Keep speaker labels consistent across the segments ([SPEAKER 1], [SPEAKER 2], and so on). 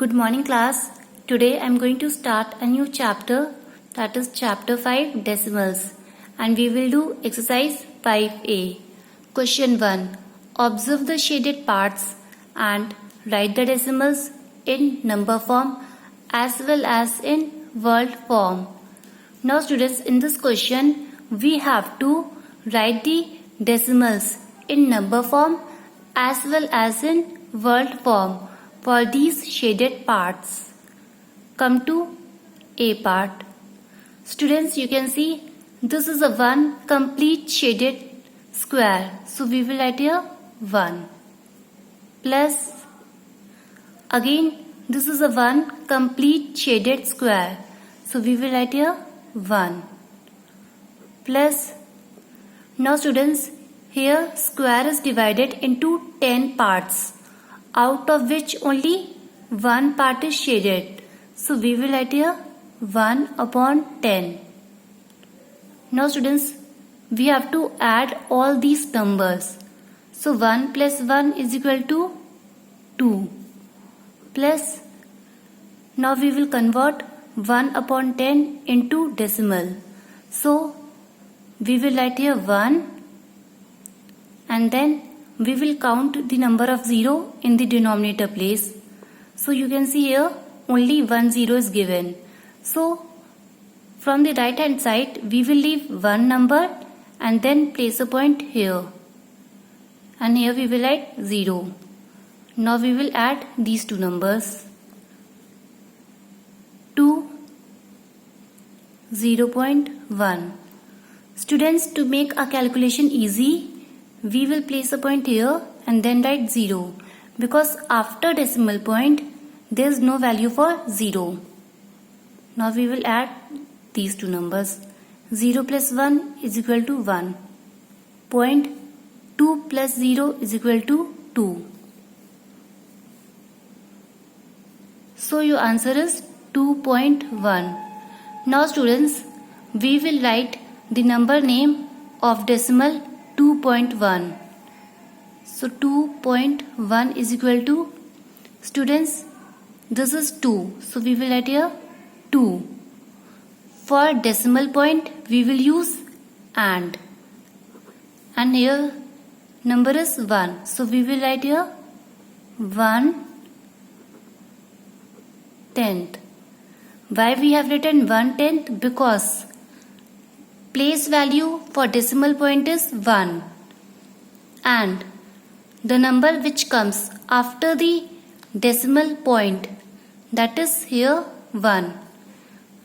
[SPEAKER 1] Good morning class. Today I am going to start a new chapter, that is chapter 5 decimals, and we will do exercise 5a. Question 1. Observe the shaded parts and write the decimals in number form as well as in word form. Now students, in this question we have to write the decimals in number form as well as in word form for these shaded parts. Come to A part. Students, you can see this is a one complete shaded square. So we will write here 1 plus, again this is a one complete shaded square. So we will write here 1 plus. Now students, here square is divided into 10 parts, out of which only one part is shaded. So we will write here 1 upon 10. Now students, we have to add all these numbers. So 1 plus 1 is equal to 2 plus, now we will convert 1 upon 10 into decimal. So we will write here 1 and then we will count the number of 0 in the denominator place. So you can see here only 1 0 is given. So from the right hand side we will leave one number and then place a point here. And here we will write 0. Now we will add these two numbers. 2, 0.1. Students, to make our calculation easy, we will place a point here and then write 0, because after decimal point there is no value for 0. Now we will add these two numbers. 0 plus 1 is equal to 1. Point 2 plus 0 is equal to 2. So your answer is 2.1. Now students, we will write the number name of decimal 2.1. So 2.1 is equal to, students, this is 2. So we will write here 2. For decimal point we will use and here number is 1. So we will write here 1/10. Why we have written 1/10? Because place value for decimal point is 1 and the number which comes after the decimal point, that is here 1.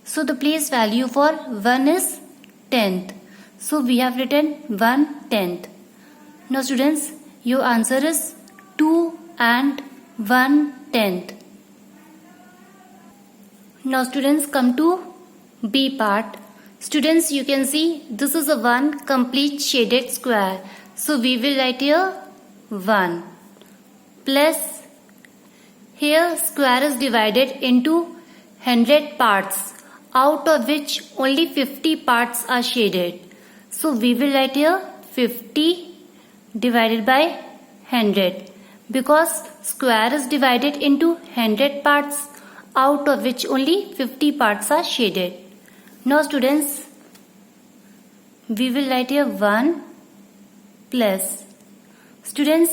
[SPEAKER 1] So the place value for 1 is 10th. So we have written 1/10. Now students, your answer is 2 and 1/10. Now students, come to B part. Students, you can see this is a one complete shaded square. So we will write here 1 plus, here square is divided into 100 parts, out of which only 50 parts are shaded. So we will write here 50 divided by 100, because square is divided into 100 parts, out of which only 50 parts are shaded. Now students, we will write here 1 plus, students,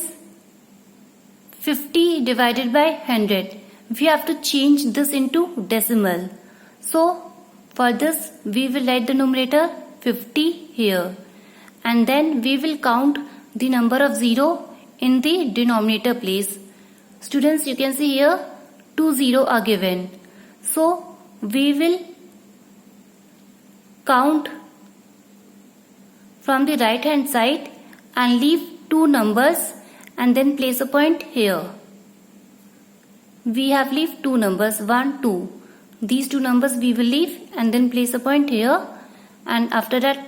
[SPEAKER 1] 50 divided by 100. We have to change this into decimal. So for this we will write the numerator 50 here and then we will count the number of 0 in the denominator place. Students, you can see here 2 0 are given. So we will count from the right hand side and leave two numbers and then place a point here. We have leave two numbers 1 2. These two numbers we will leave and then place a point here, and after that,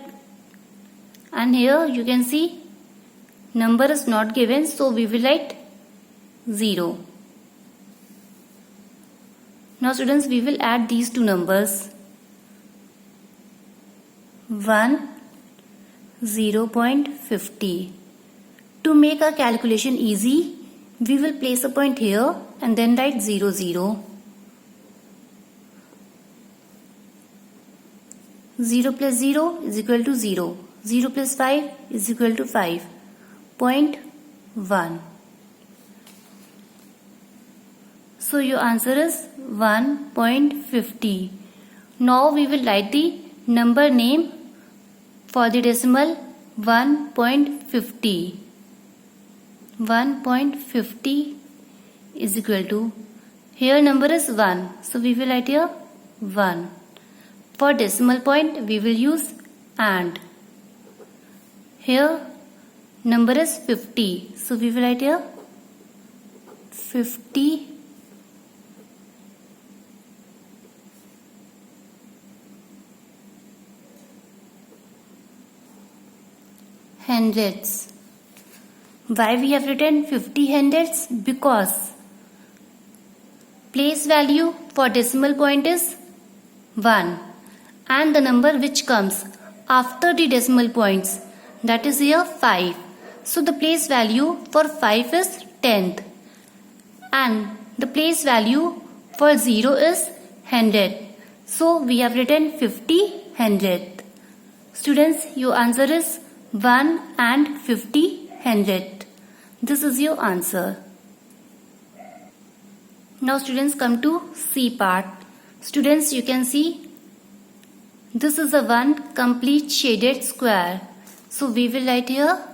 [SPEAKER 1] and here you can see number is not given, so we will write 0. Now students, we will add these two numbers. 1 0.50. To make our calculation easy, we will place a point here and then write 0, 0. 0 plus 0 is equal to 0. 0 plus 5 is equal to 5. 0.1. So your answer is 1.50. Now we will write the number name for the decimal 1.50. 1.50 is equal to, here number is 1. So we will write here 1. For decimal point we will use AND. Here number is 50. So we will write here 50 hundreds. Why we have written 50 hundreds? Because place value for decimal point is 1 and the number which comes after the decimal points, that is here 5. So the place value for 5 is 10th and the place value for 0 is 100. So we have written 50 hundredth. Students, your answer is 1 and 50 hundredth. This is your answer. Now students, come to C part. Students, you can see this is a one complete shaded square. So we will write here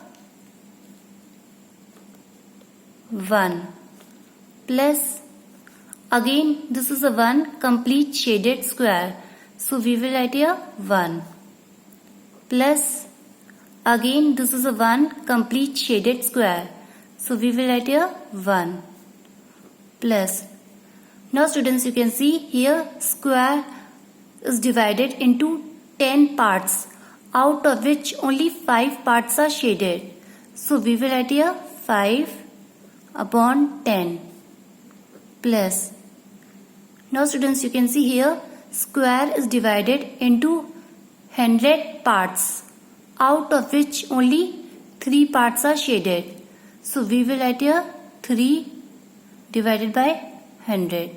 [SPEAKER 1] 1 plus, again this is a one complete shaded square. So we will write here 1 plus, again this is a one complete shaded square. So we will write here 1 plus. Now students, you can see here square is divided into 10 parts, out of which only 5 parts are shaded. So we will write here 5 upon 10 plus. Now students, you can see here square is divided into 100 parts, out of which only 3 parts are shaded. So we will write here 3 divided by 100.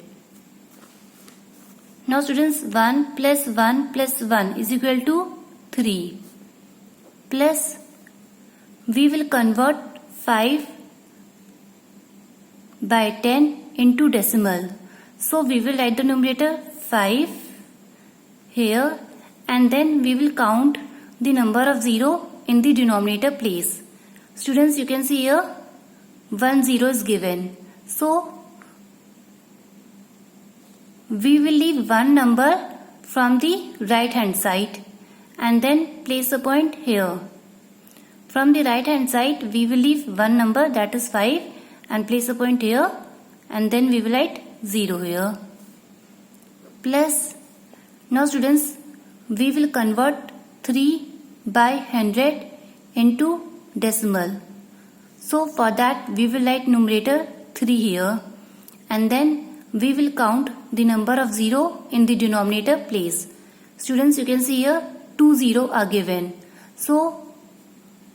[SPEAKER 1] Now students, 1 plus 1 plus 1 is equal to 3 plus, we will convert 5 by 10 into decimal. So we will write the numerator 5 here and then we will count the number of 0 in the denominator place. Students, you can see here 1 0 is given. So we will leave one number from the right hand side and then place a point here. From the right hand side we will leave one number, that is 5, and place a point here and then we will write 0 here plus. Now students, we will convert 3 by 100 into decimal. So for that we will write numerator 3 here and then we will count the number of 0 in the denominator place. Students, you can see here 2 0 are given. So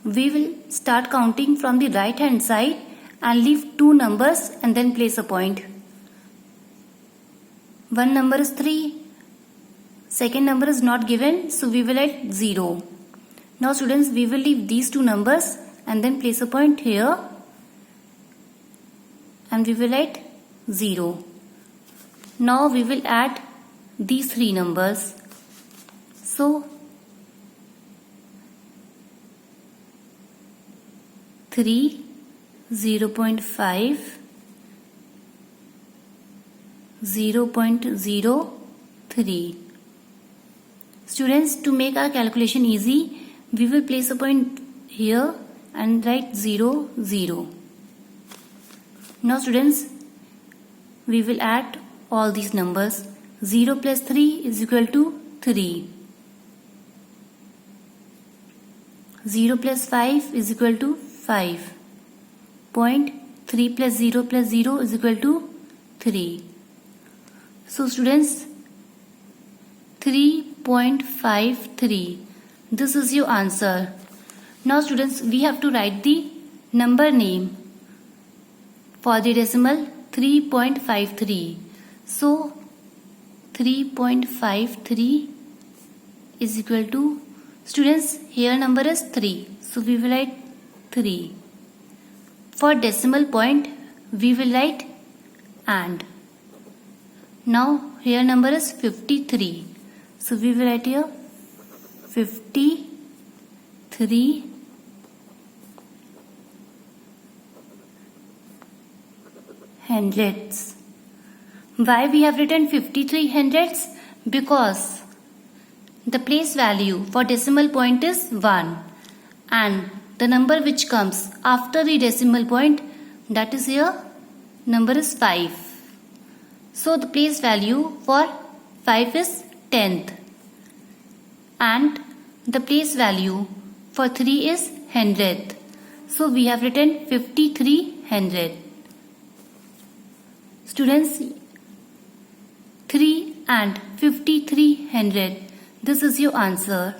[SPEAKER 1] we will start counting from the right hand side and leave 2 numbers and then place a point. One number is 3, second number is not given, so we will write 0. Now students, we will leave these 2 numbers and then place a point here and we will write 0. Now we will add these 3 numbers. So 3, 0.5, 0.03. Students, to make our calculation easy, we will place a point here and write 0, 0. Now students, we will add all these numbers. 0 plus 3 is equal to 3. 0 plus 5 is equal to 5. 0.3 plus 0 plus 0 is equal to 3. So students, 3.53. This is your answer. Now students, we have to write the number name for the decimal 3.53. So 3.53 is equal to, students, here number is 3. So we will write 3. For decimal point, we will write and. Now here number is 53. So we will write here 53 hundredths. Why we have written 53 hundredths? Because the place value for decimal point is 1 and the number which comes after the decimal point, that is here number is 5. So the place value for 5 is 10th and the place value for 3 is hundredth. So we have written 5300. Students, 3 and 5300. This is your answer.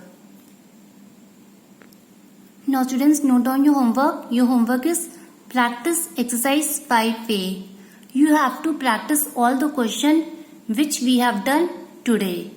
[SPEAKER 1] Now students, note down your homework. Your homework is practice exercise 5A. You have to practice all the questions which we have done today.